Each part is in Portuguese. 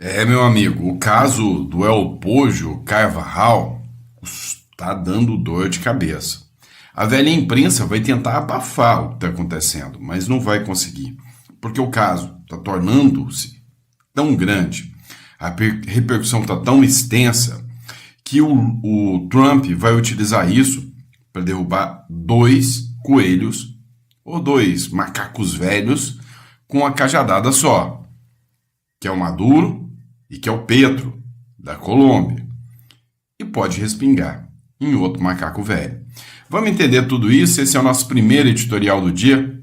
Meu amigo, o caso do Elpojo Carvajal está dando dor de cabeça. A velha imprensa vai tentar abafar o que está acontecendo, mas não vai conseguir, porque o caso está tornando-se tão grande, a repercussão está tão extensa, que o Trump vai utilizar isso para derrubar dois coelhos ou dois macacos velhos com uma cajadada só, que é o Maduro e que é o Petro, da Colômbia. E pode respingar em outro macaco velho. Vamos entender tudo isso? Esse é o nosso primeiro editorial do dia.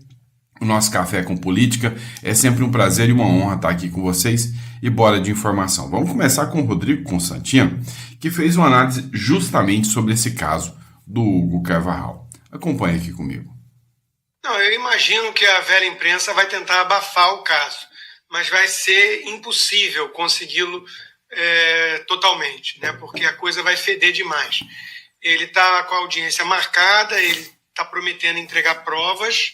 O nosso Café com Política. É sempre um prazer e uma honra estar aqui com vocês. E bora de informação. Vamos começar com o Rodrigo Constantino, que fez uma análise justamente sobre esse caso do Hugo Carvajal. Acompanhe aqui comigo. Não, eu imagino que a velha imprensa vai tentar abafar o caso, mas vai ser impossível consegui-lo totalmente, né? Porque a coisa vai feder demais. Ele está com a audiência marcada, ele está prometendo entregar provas,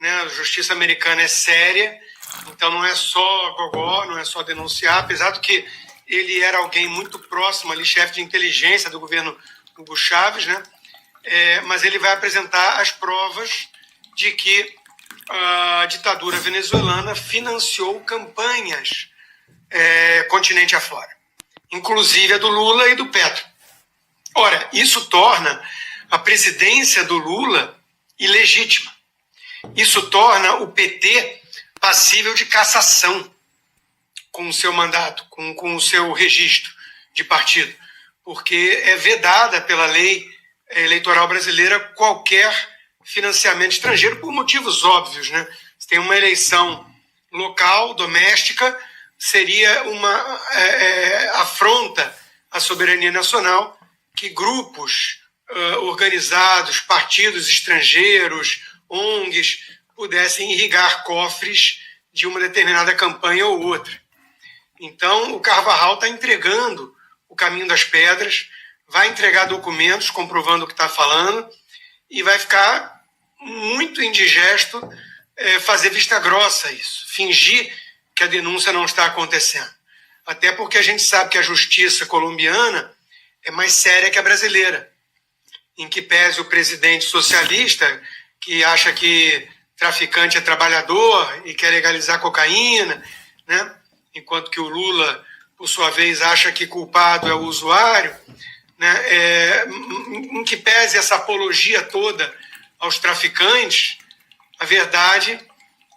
né? A justiça americana é séria, então não é só gogó, não é só denunciar, apesar do que ele era alguém muito próximo ali, chefe de inteligência do governo Hugo Chávez, né? Mas ele vai apresentar as provas de que a ditadura venezuelana financiou campanhas continente afora, inclusive a do Lula e do Petro. Ora, isso torna a presidência do Lula ilegítima. Isso torna o PT passível de cassação com o seu mandato, com o seu registro de partido, porque é vedada pela lei eleitoral brasileira qualquer financiamento estrangeiro por motivos óbvios, né? Se tem uma eleição local, doméstica, seria uma afronta à soberania nacional que grupos organizados, partidos estrangeiros, ONGs, pudessem irrigar cofres de uma determinada campanha ou outra. Então, o Carvajal está entregando o caminho das pedras, vai entregar documentos comprovando o que está falando e vai ficar muito indigesto fazer vista grossa a isso, fingir que a denúncia não está acontecendo. Até porque a gente sabe que a justiça colombiana é mais séria que a brasileira, em que pese o presidente socialista, que acha que traficante é trabalhador e quer legalizar cocaína, né? Enquanto que o Lula, por sua vez, acha que culpado é o usuário, né? Em que pese essa apologia toda aos traficantes, a verdade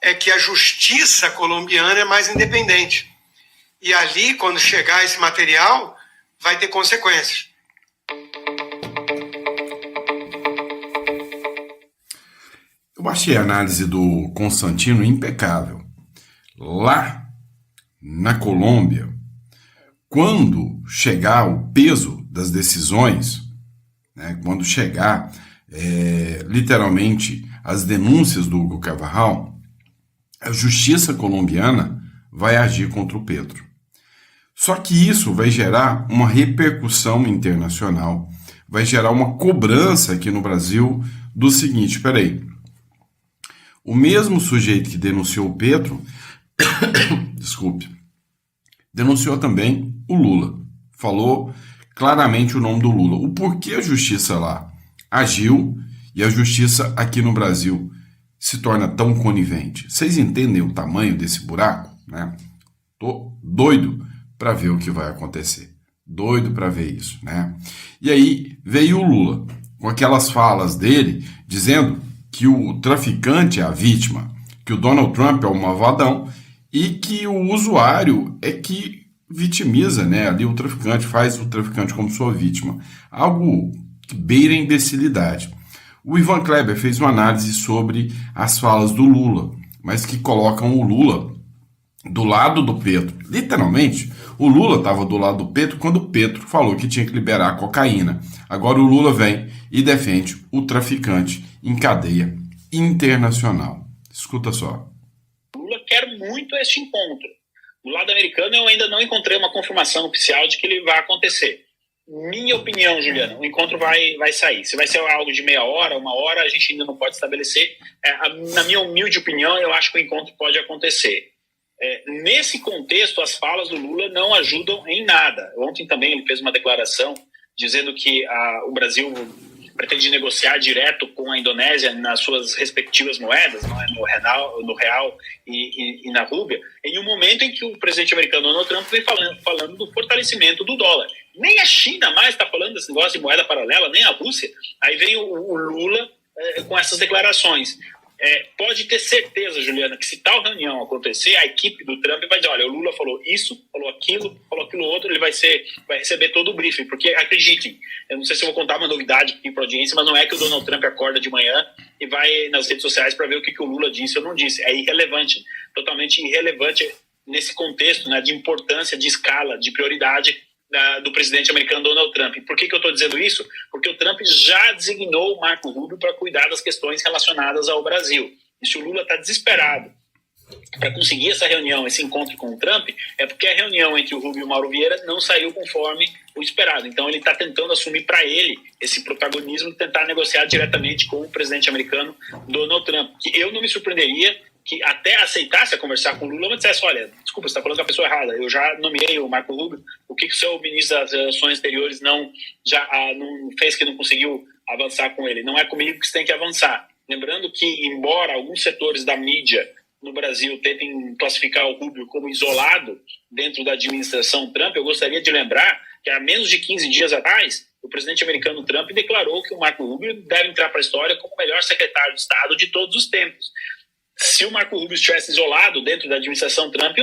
é que a justiça colombiana é mais independente. E ali, quando chegar esse material, vai ter consequências. Eu achei a análise do Constantino impecável. Lá na Colômbia, quando chegar o peso das decisões, né, quando chegar literalmente as denúncias do Hugo Carvajal, a justiça colombiana vai agir contra o Petro. Só que isso vai gerar uma repercussão internacional, vai gerar uma cobrança aqui no Brasil do seguinte, peraí, o mesmo sujeito que denunciou o Petro, desculpe, denunciou também o Lula, falou claramente o nome do Lula. O porquê a justiça lá agiu e a justiça aqui no Brasil se torna tão conivente? Vocês entendem o tamanho desse buraco, né? Tô doido para ver o que vai acontecer. Doido para ver isso, né? E aí veio o Lula com aquelas falas dele dizendo que o traficante é a vítima, que o Donald Trump é o malvadão e que o usuário é que vitimiza, né? Ali o traficante faz o traficante como sua vítima. Algo que beira a imbecilidade. O Ivan Kleber fez uma análise sobre as falas do Lula, mas que colocam o Lula do lado do Petro. Literalmente, o Lula estava do lado do Petro quando o Petro falou que tinha que liberar a cocaína. Agora o Lula vem e defende o traficante em cadeia internacional. Escuta só. O Lula quer muito este encontro. Do lado americano, eu ainda não encontrei uma confirmação oficial de que ele vai acontecer. Minha opinião, Juliana, o encontro vai sair. Se vai ser algo de meia hora, uma hora, a gente ainda não pode estabelecer. Na minha humilde opinião, eu acho que o encontro pode acontecer. Nesse contexto, as falas do Lula não ajudam em nada. Ontem também ele fez uma declaração dizendo que o Brasil pretende negociar direto com a Indonésia nas suas respectivas moedas, não é? No real e na rúpia, em um momento em que o presidente americano Donald Trump vem falando do fortalecimento do dólar. Nem a China mais está falando desse negócio de moeda paralela, nem a Rússia. Aí vem o Lula com essas declarações. Pode ter certeza, Juliana, que se tal reunião acontecer, a equipe do Trump vai dizer, olha, o Lula falou isso, falou aquilo outro, ele vai receber todo o briefing, porque acreditem, eu não sei se eu vou contar uma novidade aqui para a audiência, mas não é que o Donald Trump acorda de manhã e vai nas redes sociais para ver o que o Lula disse ou não disse. É irrelevante, totalmente irrelevante nesse contexto, né, de importância, de escala, de prioridade do presidente americano Donald Trump. Por que eu estou dizendo isso? Porque o Trump já designou o Marco Rubio para cuidar das questões relacionadas ao Brasil. E se o Lula está desesperado para conseguir essa reunião, esse encontro com o Trump, é porque a reunião entre o Rubio e o Mauro Vieira não saiu conforme o esperado. Então ele está tentando assumir para ele esse protagonismo de tentar negociar diretamente com o presidente americano Donald Trump. Que eu não me surpreenderia que até aceitasse a conversar com o Lula, mas dissesse, olha, desculpa, você está falando com a pessoa errada, eu já nomeei o Marco Rubio, o que o seu ministro das Relações Exteriores não fez, que não conseguiu avançar com ele? Não é comigo que você tem que avançar. Lembrando que, embora alguns setores da mídia no Brasil tentem classificar o Rubio como isolado dentro da administração Trump, eu gostaria de lembrar que há menos de 15 dias atrás, o presidente americano Trump declarou que o Marco Rubio deve entrar para a história como o melhor secretário de Estado de todos os tempos. Se o Marco Rubio estivesse isolado dentro da administração Trump,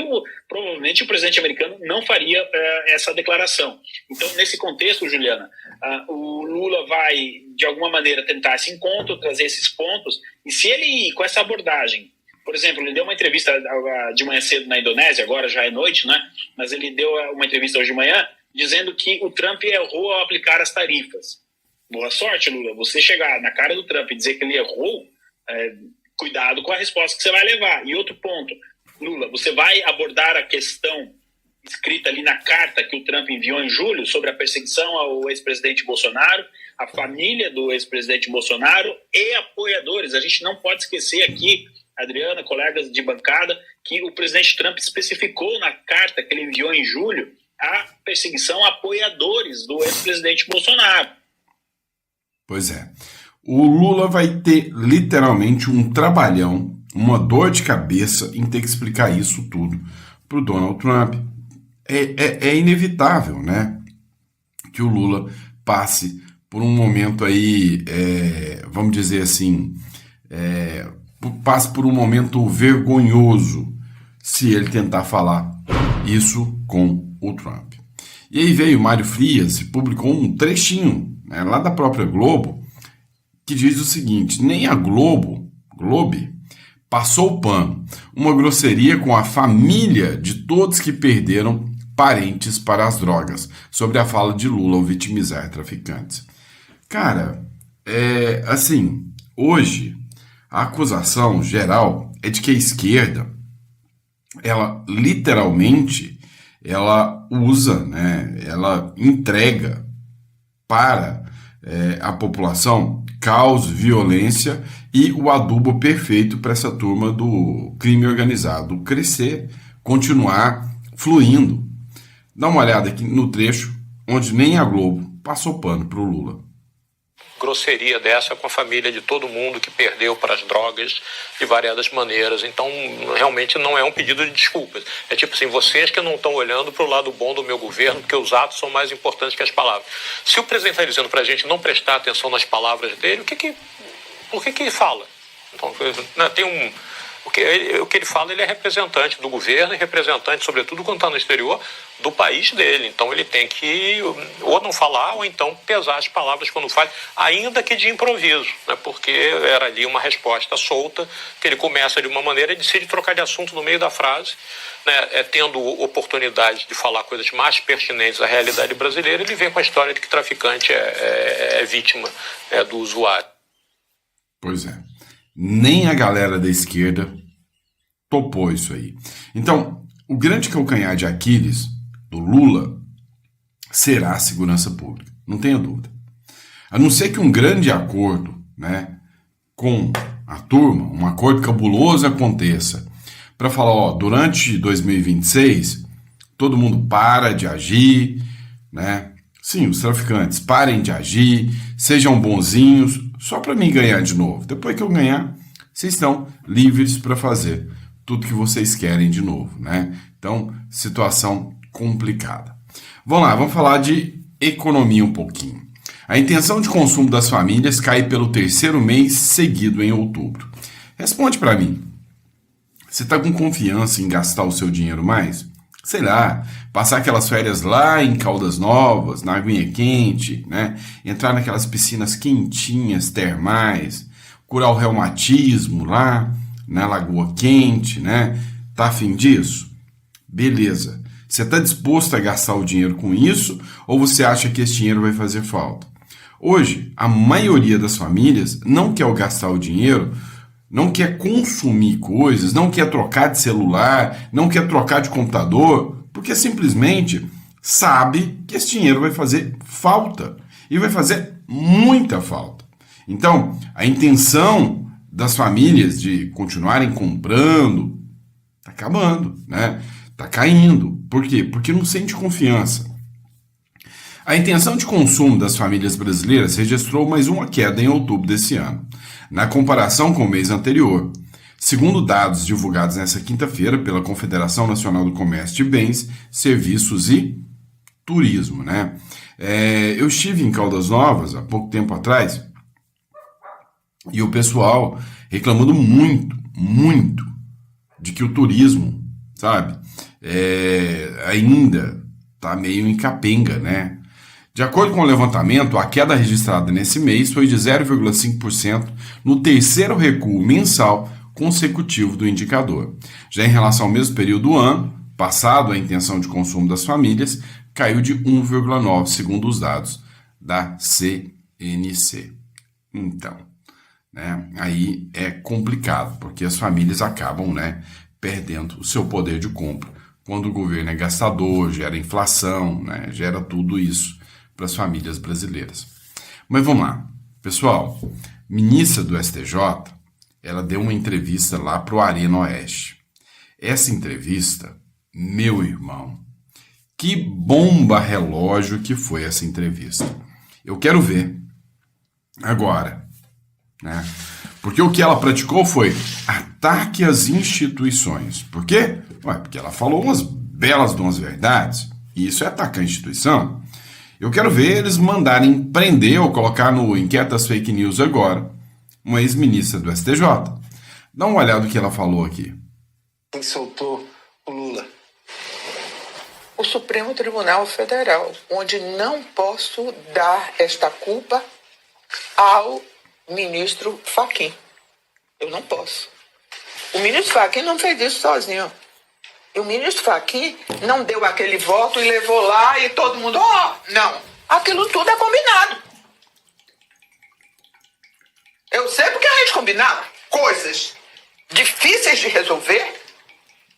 provavelmente o presidente americano não faria essa declaração. Então, nesse contexto, Juliana, o Lula vai, de alguma maneira, tentar esse encontro, trazer esses pontos, e se ele, com essa abordagem, por exemplo, ele deu uma entrevista de manhã cedo na Indonésia, agora já é noite, né? Mas ele deu uma entrevista hoje de manhã, dizendo que o Trump errou ao aplicar as tarifas. Boa sorte, Lula. Você chegar na cara do Trump e dizer que ele errou, cuidado com a resposta que você vai levar. E outro ponto, Lula, você vai abordar a questão escrita ali na carta que o Trump enviou em julho sobre a perseguição ao ex-presidente Bolsonaro, a família do ex-presidente Bolsonaro e apoiadores. A gente não pode esquecer aqui, Adriana, colegas de bancada, que o presidente Trump especificou na carta que ele enviou em julho a perseguição a apoiadores do ex-presidente Bolsonaro. Pois é. O Lula vai ter literalmente um trabalhão, uma dor de cabeça em ter que explicar isso tudo para o Donald Trump. É inevitável, né, que o Lula passe por um momento aí, vamos dizer assim, passe por um momento vergonhoso se ele tentar falar isso com o Trump. E aí veio o Mário Frias e publicou um trechinho, né, lá da própria Globo, que diz o seguinte: nem a Globe passou o pano, uma grosseria com a família de todos que perderam parentes para as drogas, sobre a fala de Lula ao vitimizar traficantes. Cara, assim, hoje a acusação geral é de que a esquerda, ela literalmente, ela usa, né, ela entrega para a população caos, violência e o adubo perfeito para essa turma do crime organizado crescer, continuar fluindo. Dá uma olhada aqui no trecho onde nem a Globo passou pano para o Lula. Grosseria dessa com a família de todo mundo que perdeu para as drogas de variadas maneiras. Então, realmente não é um pedido de desculpas. É tipo assim, vocês que não estão olhando para o lado bom do meu governo, porque os atos são mais importantes que as palavras. Se o presidente está dizendo para a gente não prestar atenção nas palavras dele, por que ele fala? Então, tem o que ele fala, ele é representante do governo e representante, sobretudo quando está no exterior, do país dele. Então ele tem que ou não falar ou então pesar as palavras quando fala, ainda que de improviso, né? Porque era ali uma resposta solta, que ele começa de uma maneira e decide trocar de assunto no meio da frase, né? Tendo oportunidade de falar coisas mais pertinentes à realidade brasileira, ele vem com a história de que traficante é vítima do usuário. Pois é. Nem a galera da esquerda topou isso aí. Então, o grande calcanhar de Aquiles do Lula será a segurança pública, não tenha dúvida. A não ser que um grande acordo, né, com a turma, um acordo cabuloso aconteça para falar, ó, durante 2026, todo mundo para de agir, né? Sim, os traficantes, parem de agir, sejam bonzinhos, só para mim ganhar de novo. Depois que eu ganhar, vocês estão livres para fazer tudo que vocês querem de novo, né? Então, situação complicada. Vamos lá, vamos falar de economia um pouquinho. A intenção de consumo das famílias cai pelo terceiro mês seguido em outubro. Responde para mim. Você está com confiança em gastar o seu dinheiro mais? Sei lá, passar aquelas férias lá em Caldas Novas, na aguinha quente, né? Entrar naquelas piscinas quentinhas, termais, curar o reumatismo lá na Lagoa Quente, né? Tá a fim disso? Beleza. Você está disposto a gastar o dinheiro com isso ou você acha que esse dinheiro vai fazer falta? Hoje, a maioria das famílias não quer gastar o dinheiro, não quer consumir coisas, não quer trocar de celular, não quer trocar de computador, porque simplesmente sabe que esse dinheiro vai fazer falta e vai fazer muita falta. Então, a intenção das famílias de continuarem comprando está acabando, né? Está caindo. Por quê? Porque não sente confiança. A intenção de consumo das famílias brasileiras registrou mais uma queda em outubro desse ano, na comparação com o mês anterior. Segundo dados divulgados nesta quinta-feira pela Confederação Nacional do Comércio de Bens, Serviços e Turismo, né? Eu estive em Caldas Novas há pouco tempo atrás e o pessoal reclamando muito de que o turismo, sabe, ainda está meio em capenga, né? De acordo com o levantamento, a queda registrada nesse mês foi de 0,5% no terceiro recuo mensal consecutivo do indicador. Já em relação ao mesmo período do ano passado, a intenção de consumo das famílias caiu de 1,9%, segundo os dados da CNC. Então, né, aí é complicado, porque as famílias acabam, né, perdendo o seu poder de compra. Quando o governo é gastador, gera inflação, né, gera tudo isso para as famílias brasileiras. Mas vamos lá. Pessoal, ministra do STJ, ela deu uma entrevista lá para o Arena Oeste. Essa entrevista, meu irmão, que bomba relógio que foi essa entrevista. Eu quero ver agora, né? Porque o que ela praticou foi ataque às instituições. Por quê? Porque ela falou umas belas de umas verdades, e isso é atacar a instituição. Eu quero ver eles mandarem prender ou colocar no Inquérito das Fake News agora uma ex-ministra do STJ. Dá uma olhada no que ela falou aqui. Quem soltou o Lula? O Supremo Tribunal Federal, onde não posso dar esta culpa ao ministro Fachin. Eu não posso. O ministro Fachin não fez isso sozinho. E o ministro Fachin não deu aquele voto e levou lá e todo mundo... não. Aquilo tudo é combinado. Eu sei porque a gente combinava coisas difíceis de resolver.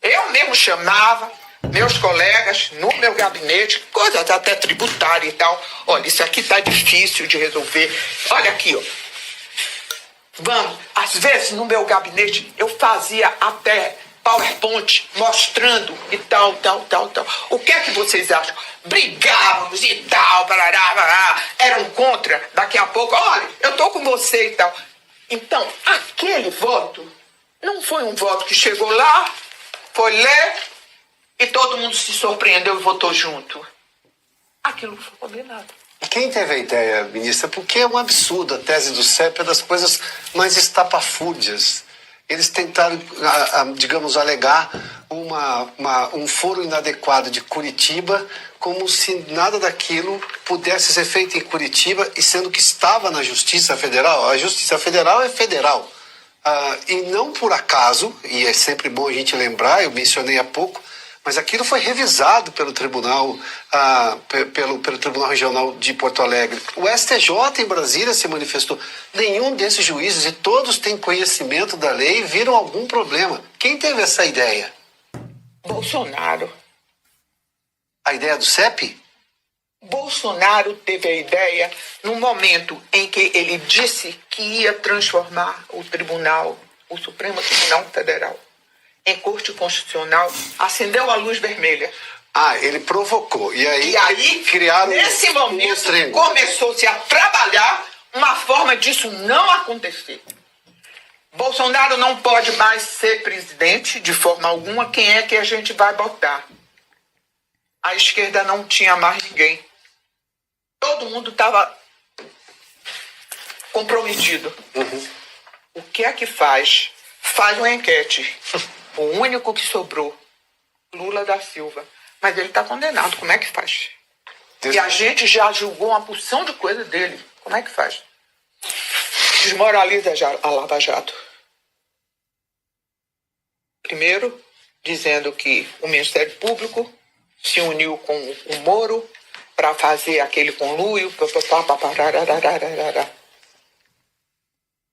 Eu mesmo chamava meus colegas no meu gabinete, coisas até tributárias e tal. Olha, isso aqui tá difícil de resolver. Olha aqui, ó. Vamos, às vezes no meu gabinete eu fazia até PowerPoint mostrando e tal. O que é que vocês acham? Brigávamos e tal, parará, eram contra, daqui a pouco, olha, eu tô com você e tal. Então, aquele voto não foi um voto que chegou lá, foi ler e todo mundo se surpreendeu e votou junto. Aquilo foi combinado. Quem teve a ideia, ministra? Porque é um absurdo a tese do CEP, é das coisas mais estapafúrdias. Eles tentaram, digamos, alegar um foro inadequado de Curitiba, como se nada daquilo pudesse ser feito em Curitiba, e sendo que estava na Justiça Federal. A Justiça Federal é federal. E não por acaso, e é sempre bom a gente lembrar, eu mencionei há pouco, mas aquilo foi revisado pelo Tribunal, pelo Tribunal Regional de Porto Alegre. O STJ em Brasília se manifestou. Nenhum desses juízes, e todos têm conhecimento da lei, viram algum problema. Quem teve essa ideia? Bolsonaro. A ideia do CEP? Bolsonaro teve a ideia no momento em que ele disse que ia transformar o Supremo Tribunal Federal em corte constitucional, acendeu a luz vermelha. Ah, ele provocou. E aí criaram nesse momento, começou-se a trabalhar uma forma disso não acontecer. Bolsonaro não pode mais ser presidente de forma alguma. Quem é que a gente vai botar? A esquerda não tinha mais ninguém. Todo mundo estava comprometido. O que é que faz? Faz uma enquete. O único que sobrou, Lula da Silva. Mas ele está condenado. Como é que faz? E a gente já julgou uma porção de coisa dele. Como é que faz? Desmoraliza a Lava Jato. Primeiro, dizendo que o Ministério Público se uniu com o Moro para fazer aquele conluio.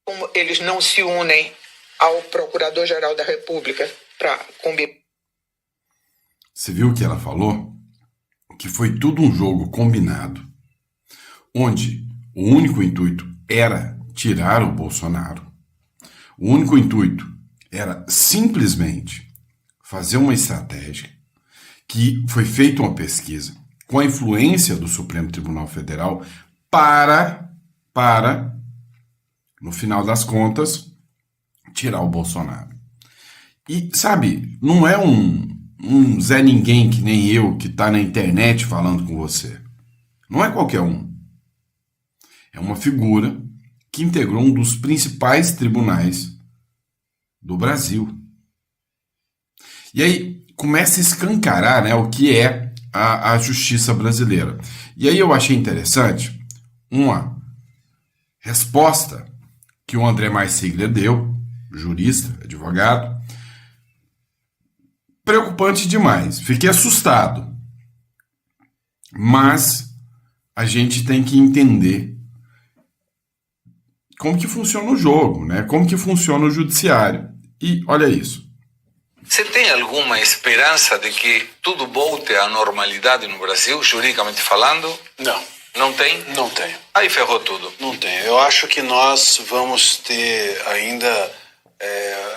Como eles não se unem ao Procurador-Geral da República para combinar. Você viu o que ela falou? Que foi tudo um jogo combinado, onde o único intuito era tirar o Bolsonaro. O único intuito era simplesmente fazer uma estratégia, que foi feita uma pesquisa com a influência do Supremo Tribunal Federal para, no final das contas, tirar o Bolsonaro. E, sabe, não é um Zé Ninguém que nem eu, que está na internet falando com você. Não é qualquer um. É uma figura que integrou um dos principais tribunais do Brasil. E aí começa a escancarar, né, o que é a justiça brasileira. E aí eu achei interessante uma resposta que o André Marsiglia deu, jurista, advogado. Preocupante demais. Fiquei assustado. Mas a gente tem que entender como que funciona o jogo, né? Como que funciona o judiciário. E olha isso. Você tem alguma esperança de que tudo volte à normalidade no Brasil, juridicamente falando? Não. Não tem? Não tem. Aí ferrou tudo. Não tem. Eu acho que nós vamos ter ainda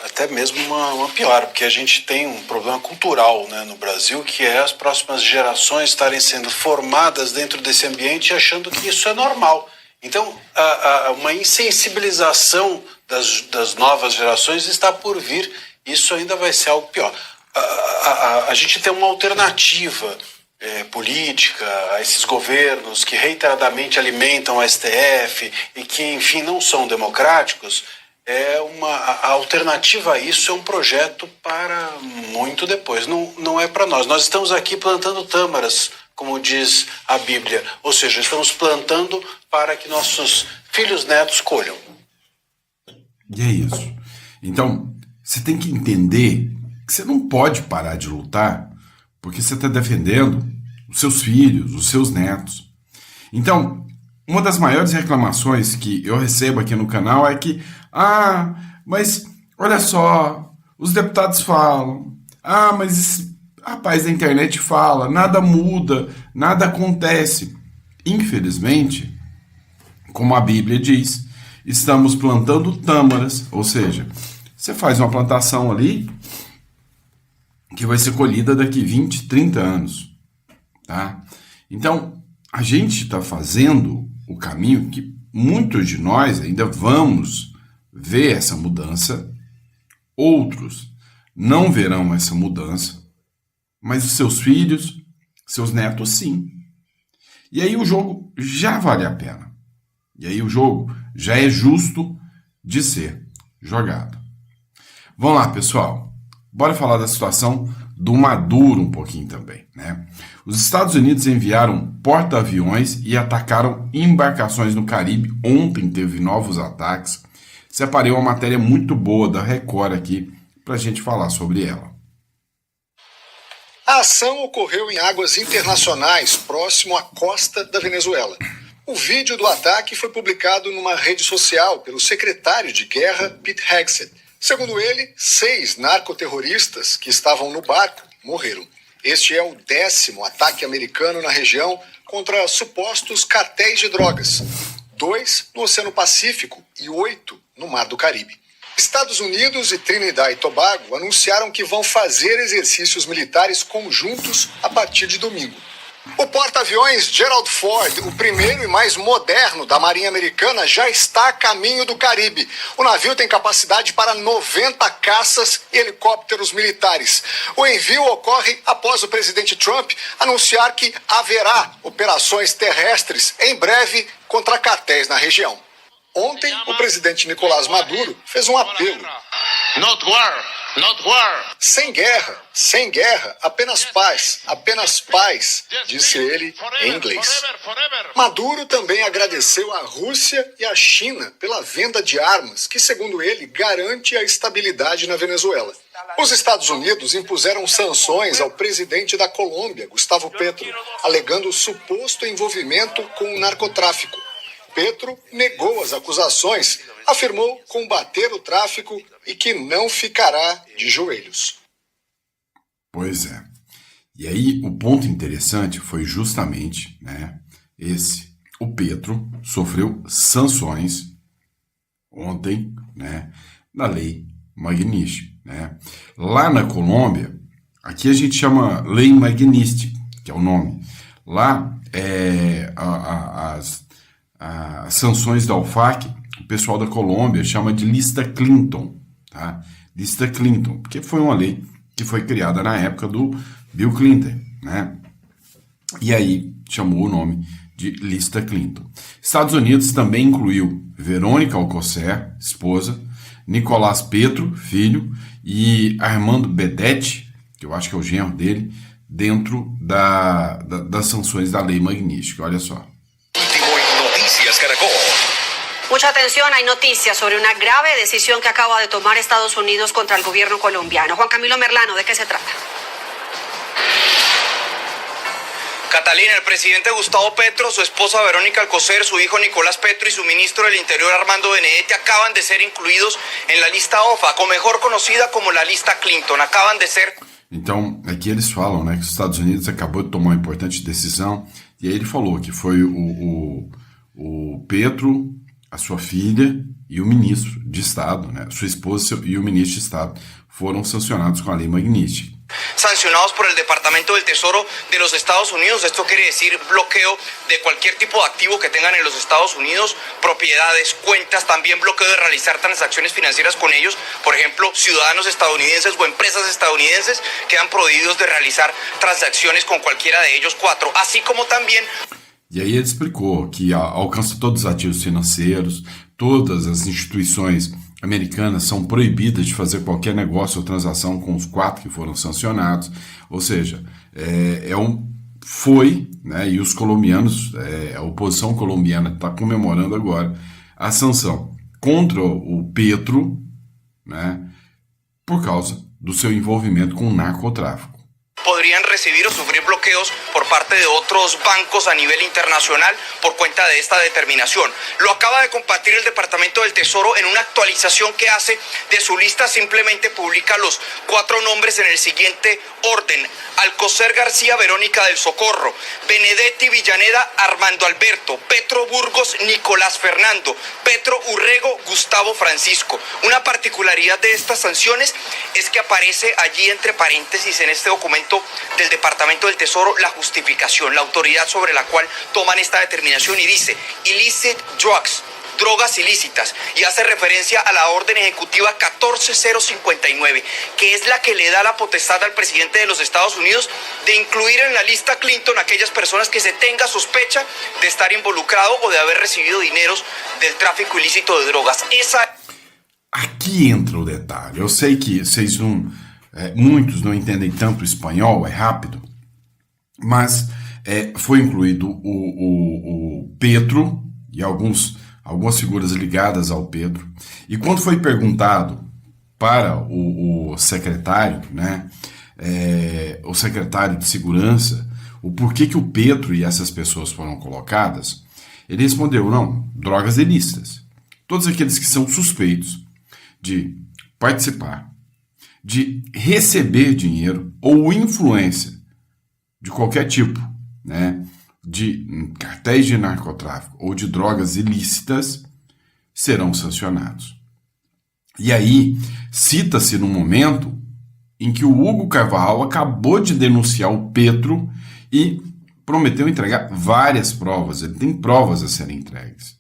até mesmo uma pior, porque a gente tem um problema cultural, né, no Brasil, que é as próximas gerações estarem sendo formadas dentro desse ambiente e achando que isso é normal. Então, uma insensibilização das novas gerações está por vir. Isso ainda vai ser algo pior. A gente tem uma alternativa política a esses governos que reiteradamente alimentam o STF e que, enfim, não são democráticos. A alternativa a isso é um projeto para muito depois. Não é para nós. Nós estamos aqui plantando tâmaras, como diz a Bíblia. Ou seja, estamos plantando para que nossos filhos netos colham. E é isso. Então, você tem que entender que você não pode parar de lutar porque você está defendendo os seus filhos, os seus netos. Então, uma das maiores reclamações que eu recebo aqui no canal é que mas olha só, os deputados falam, mas esse rapaz da internet fala, nada muda, nada acontece. Infelizmente, como a Bíblia diz, estamos plantando tâmaras, ou seja, você faz uma plantação ali que vai ser colhida daqui 20, 30 anos, tá? Então, a gente está fazendo o caminho que muitos de nós ainda vamos ver essa mudança, outros não verão essa mudança, mas os seus filhos, seus netos, sim. E aí o jogo já vale a pena. E aí o jogo já é justo de ser jogado. Vamos lá, pessoal. Bora falar da situação do Maduro um pouquinho também, né? Os Estados Unidos enviaram porta-aviões e atacaram embarcações no Caribe. Ontem teve novos ataques. Separei uma matéria muito boa da Record aqui para a gente falar sobre ela. A ação ocorreu em águas internacionais, próximo à costa da Venezuela. O vídeo do ataque foi publicado numa rede social pelo secretário de guerra, Pete Hegseth. Segundo ele, 6 narcoterroristas que estavam no barco morreram. Este é o 10º ataque americano na região contra supostos cartéis de drogas. 2 no Oceano Pacífico e 8 no Mar do Caribe. Estados Unidos e Trinidad e Tobago anunciaram que vão fazer exercícios militares conjuntos a partir de domingo. O porta-aviões Gerald Ford, o primeiro e mais moderno da Marinha Americana, já está a caminho do Caribe. O navio tem capacidade para 90 caças e helicópteros militares. O envio ocorre após o presidente Trump anunciar que haverá operações terrestres em breve contra cartéis na região. Ontem, o presidente Nicolás Maduro fez um apelo. Not war, not war. Sem guerra, apenas paz, disse ele em inglês. Maduro também agradeceu à Rússia e à China pela venda de armas, que, segundo ele, garante a estabilidade na Venezuela. Os Estados Unidos impuseram sanções ao presidente da Colômbia, Gustavo Petro, alegando suposto envolvimento com o narcotráfico. Petro negou as acusações, afirmou combater o tráfico e que não ficará de joelhos. Pois é. E aí o ponto interessante foi justamente, né, esse. O Petro sofreu sanções ontem, né, na Lei Magnitsky, né. Lá na Colômbia, aqui a gente chama Lei Magnitsky, que é o nome. Lá as sanções da OFAC, o pessoal da Colômbia chama de Lista Clinton, tá? Lista Clinton, porque foi uma lei que foi criada na época do Bill Clinton, né? E aí chamou o nome de Lista Clinton. Estados Unidos também incluiu Verônica Alcocer, esposa, Nicolás Petro, filho, e Armando Benedetti, que eu acho que é o genro dele, dentro das sanções da Lei Magnitsky. Olha só. Mucha atención, hay noticias sobre una grave decisión que acaba de tomar Estados Unidos contra el gobierno colombiano. Juan Camilo Merlano, ¿de qué se trata? Catalina, el presidente Gustavo Petro, su esposa Verónica Alcocer, su hijo Nicolás Petro y su ministro del Interior Armando Benedetti acaban de ser incluídos en la lista OFAC, o mejor conocida como la lista Clinton. Acaban de ser... Então, aqui eles falam, né, que os Estados Unidos acabou de tomar uma importante decisão, e aí ele falou que foi o Petro, a sua filha e o ministro de Estado, né, sua esposa e o ministro de Estado foram sancionados com a Lei Magnitsky. Sancionados por el Departamento del Tesoro de los Estados Unidos. Esto quiere decir bloqueo de cualquier tipo de activo que tengan en los Estados Unidos, propiedades, cuentas, también bloqueo de realizar transacciones financieras con ellos. Por ejemplo, ciudadanos estadounidenses o empresas estadounidenses quedan prohibidos de realizar transacciones con cualquiera de ellos cuatro, así como también... E aí ele explicou que alcança todos os ativos financeiros, todas as instituições americanas são proibidas de fazer qualquer negócio ou transação com os 4 que foram sancionados, ou seja, foi, né, e os colombianos, a oposição colombiana está comemorando agora a sanção contra o Petro, né, por causa do seu envolvimento com o narcotráfico. Podrían recibir o sufrir bloqueos por parte de otros bancos a nivel internacional por cuenta de esta determinación. Lo acaba de compartir el Departamento del Tesoro en una actualización que hace de su lista. Simplemente publica los 4 nombres en el siguiente orden: Alcocer García, Verónica del Socorro, Benedetti Villaneda, Armando Alberto, Petro Burgos, Nicolás Fernando, Petro Urrego, Gustavo Francisco. Una particularidad de estas sanciones es que aparece allí entre paréntesis en este documento del Departamento del Tesoro la justificación, la autoridad sobre la cual toman esta determinación, y dice illicit drugs, drogas ilícitas, y hace referencia a la orden ejecutiva 14059, que es la que le da la potestad al presidente de los Estados Unidos de incluir en la lista Clinton a aquellas personas que se tenga sospecha de estar involucrado o de haber recibido dineros del tráfico ilícito de drogas. Aqui entra o detalhe. Eu sei que vocês muitos não entendem tanto espanhol, é rápido, mas foi incluído o Petro e algumas figuras ligadas ao Petro. E quando foi perguntado para o secretário, né, o secretário de Segurança, o porquê que o Petro e essas pessoas foram colocadas, ele respondeu: não, drogas ilícitas. Todos aqueles que são suspeitos de participar, de receber dinheiro ou influência de qualquer tipo, né, de cartéis de narcotráfico ou de drogas ilícitas, serão sancionados. E aí, cita-se no momento em que o Hugo Carvalho acabou de denunciar o Petro e prometeu entregar várias provas. Ele tem provas a serem entregues.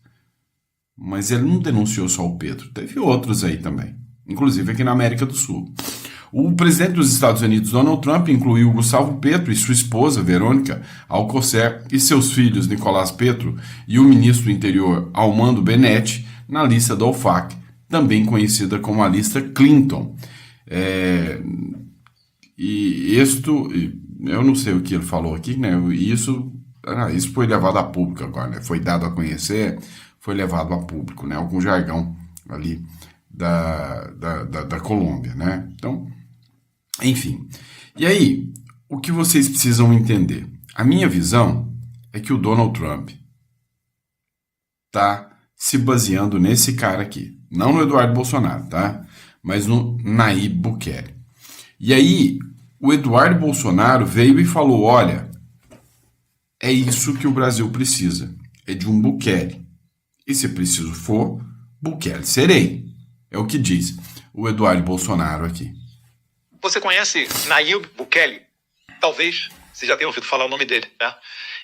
Mas ele não denunciou só o Petro, teve outros aí também, inclusive aqui na América do Sul. O presidente dos Estados Unidos, Donald Trump, incluiu Gustavo Petro e sua esposa, Verônica Alcocer, e seus filhos, Nicolás Petro, e o ministro do Interior, Armando Benetti, na lista da OFAC, também conhecida como a lista Clinton. E isto, eu não sei o que ele falou aqui, né? Isso foi levado a público agora, né? Foi dado a conhecer, foi levado a público, né? Algum jargão ali da Colômbia, né? Então, enfim. E aí, o que vocês precisam entender? A minha visão é que o Donald Trump tá se baseando nesse cara aqui. Não no Eduardo Bolsonaro, tá? Mas no Nayib Bukele. E aí, o Eduardo Bolsonaro veio e falou, olha, é isso que o Brasil precisa. É de um Bukele. E se preciso for, Bukele serei. É o que diz o Eduardo Bolsonaro aqui. Você conhece Nayib Bukele? Talvez você já tenha ouvido falar o nome dele, né?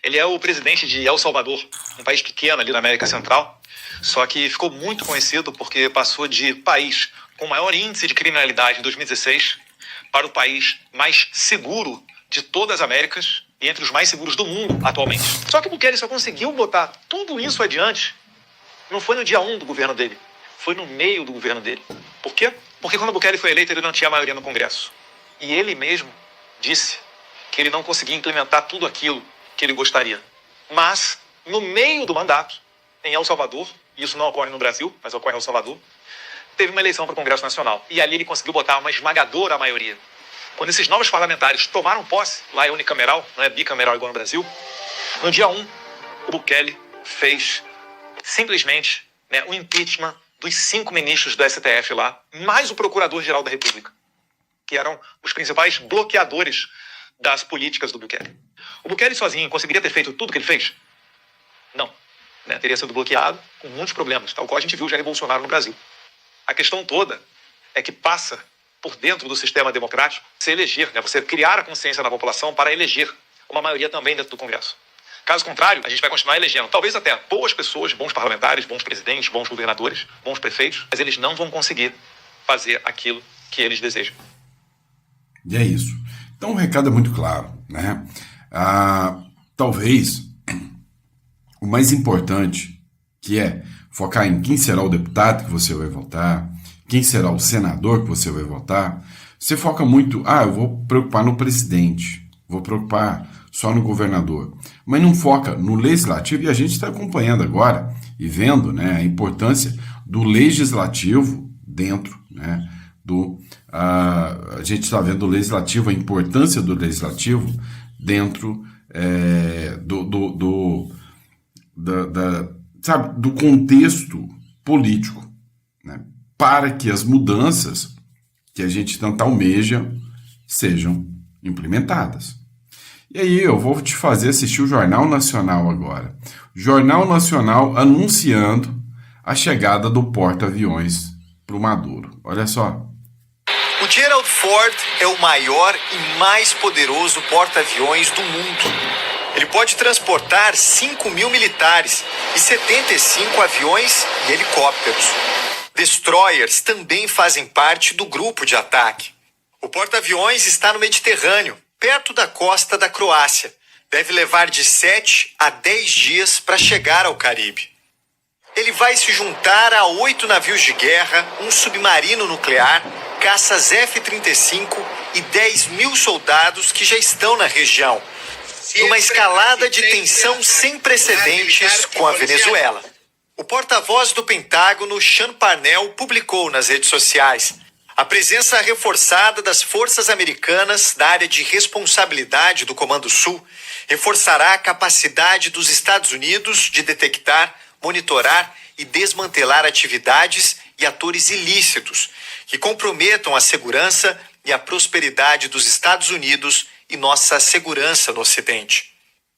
Ele é o presidente de El Salvador, um país pequeno ali na América Central, só que ficou muito conhecido porque passou de país com maior índice de criminalidade em 2016 para o país mais seguro de todas as Américas e entre os mais seguros do mundo atualmente. Só que Bukele só conseguiu botar tudo isso adiante, não foi no dia 1 do governo dele, foi no meio do governo dele. Por quê? Porque quando Bukele foi eleito, ele não tinha maioria no Congresso. E ele mesmo disse que ele não conseguia implementar tudo aquilo que ele gostaria. Mas, no meio do mandato, em El Salvador, e isso não ocorre no Brasil, mas ocorre em El Salvador, teve uma eleição para o Congresso Nacional. E ali ele conseguiu botar uma esmagadora maioria. Quando esses novos parlamentares tomaram posse, lá é unicameral, não é bicameral igual no Brasil, no dia 1, o Bukele fez simplesmente o impeachment dos 5 ministros do STF lá, mais o Procurador-Geral da República, que eram os principais bloqueadores das políticas do Bukele. O Bukele sozinho conseguiria ter feito tudo que ele fez? Não. Teria sido bloqueado com muitos problemas, tal qual a gente viu Jair Bolsonaro no Brasil. A questão toda é que passa por dentro do sistema democrático se eleger, você criar a consciência na população para eleger uma maioria também dentro do Congresso. Caso contrário, a gente vai continuar elegendo, talvez até boas pessoas, bons parlamentares, bons presidentes, bons governadores, bons prefeitos, mas eles não vão conseguir fazer aquilo que eles desejam. E é isso. Então o recado é muito claro, né? Talvez o mais importante, que é focar em quem será o deputado que você vai votar, quem será o senador que você vai votar, você foca muito, eu vou preocupar no presidente, vou preocupar só no governador, mas não foca no legislativo, e a gente está acompanhando agora e vendo, né, a importância do legislativo dentro, né, a gente está vendo o legislativo, a importância do legislativo dentro do contexto político, né, para que as mudanças que a gente tanto almeja sejam implementadas. E aí eu vou te fazer assistir o Jornal Nacional agora. Jornal Nacional anunciando a chegada do porta-aviões para o Maduro. Olha só. O Gerald Ford é o maior e mais poderoso porta-aviões do mundo. Ele pode transportar 5.000 militares e 75 aviões e helicópteros. Destroyers também fazem parte do grupo de ataque. O porta-aviões está no Mediterrâneo, perto da costa da Croácia. Deve levar de 7 a 10 dias para chegar ao Caribe. Ele vai se juntar a 8 navios de guerra, um submarino nuclear, caças F-35 e 10.000 soldados que já estão na região, numa escalada de tensão sem precedentes com a Venezuela. O porta-voz do Pentágono, Sean Parnell, publicou nas redes sociais: a presença reforçada das forças americanas na área de responsabilidade do Comando Sul reforçará a capacidade dos Estados Unidos de detectar, monitorar e desmantelar atividades e atores ilícitos que comprometam a segurança e a prosperidade dos Estados Unidos e nossa segurança no Ocidente.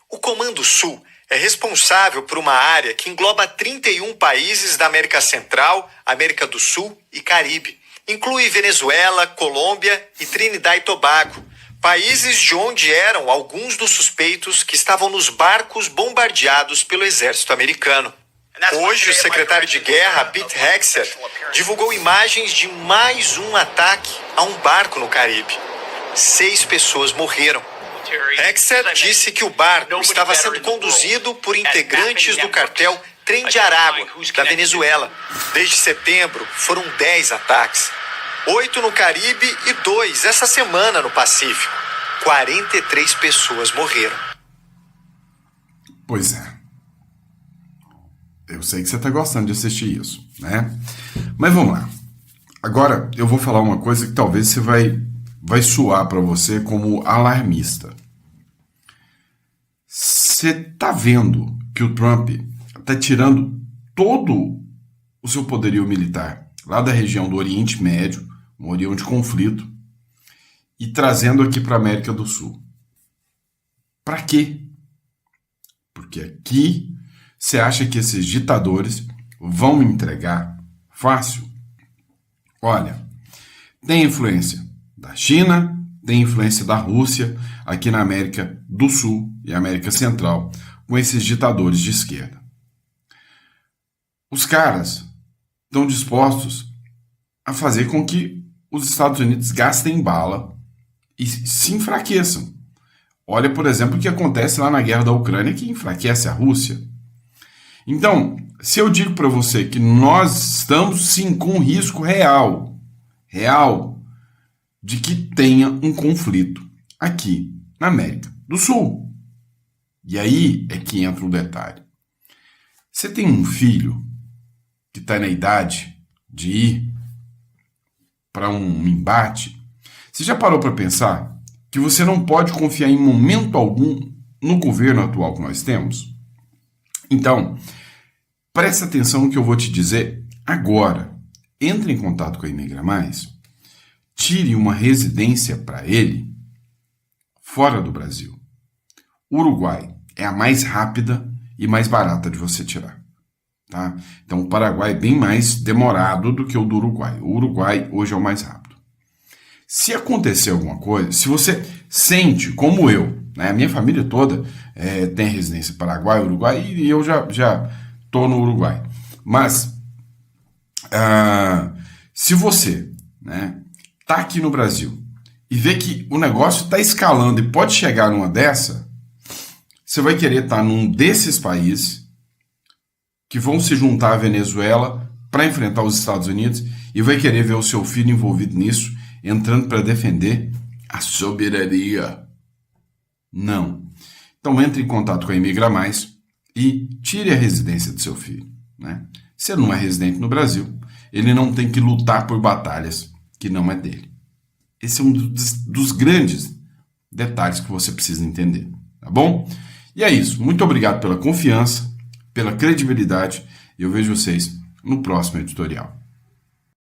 O Comando Sul é responsável por uma área que engloba 31 países da América Central, América do Sul e Caribe. Inclui Venezuela, Colômbia e Trinidad e Tobago, países de onde eram alguns dos suspeitos que estavam nos barcos bombardeados pelo exército americano. Hoje, o secretário de Guerra, Pete Hegseth, divulgou imagens de mais um ataque a um barco no Caribe. 6 pessoas morreram. Hegseth disse que o barco estava sendo conduzido por integrantes do cartel Trem de Aragua, da Venezuela. Desde setembro, foram 10 ataques. 8 no Caribe e 2 essa semana no Pacífico. 43 pessoas morreram. Pois é. Eu sei que você está gostando de assistir isso, né? Mas vamos lá. Agora eu vou falar uma coisa que talvez você vai soar para você como alarmista. Você está vendo que o Trump está tirando todo o seu poderio militar lá da região do Oriente Médio, uma região de conflito, e trazendo aqui para a América do Sul. Para quê? Porque aqui você acha que esses ditadores vão entregar fácil? Olha, tem influência da China, tem influência da Rússia aqui na América do Sul e América Central, com esses ditadores de esquerda. Os caras estão dispostos a fazer com que os Estados Unidos gastem bala e se enfraqueçam. Olha, por exemplo, o que acontece lá na guerra da Ucrânia, que enfraquece a Rússia. Então, se eu digo para você que nós estamos sim com um risco real, de que tenha um conflito aqui na América do Sul. E aí é que entra o detalhe. Você tem um filho que está na idade de ir para um embate, você já parou para pensar que você não pode confiar em momento algum no governo atual que nós temos? Então, presta atenção no que eu vou te dizer agora. Entre em contato com a Imigra Mais, tire uma residência para ele fora do Brasil. Uruguai é a mais rápida e mais barata de você tirar. Tá? Então o Paraguai é bem mais demorado do que o do Uruguai. O Uruguai hoje é o mais rápido. Se acontecer alguma coisa, se você sente, como eu, né, a minha família toda tem residência Paraguai, Uruguai, e eu já estou no Uruguai. Mas se você, né, tá aqui no Brasil e vê que o negócio está escalando e pode chegar numa dessa, você vai querer estar num desses países que vão se juntar à Venezuela para enfrentar os Estados Unidos e vai querer ver o seu filho envolvido nisso, entrando para defender a soberania. Não. Então entre em contato com a Imigra Mais e tire a residência do seu filho. Né? Se ele não é residente no Brasil, ele não tem que lutar por batalhas que não é dele. Esse é um dos grandes detalhes que você precisa entender. Tá bom? E é isso. Muito obrigado pela confiança, pela credibilidade. E eu vejo vocês no próximo editorial.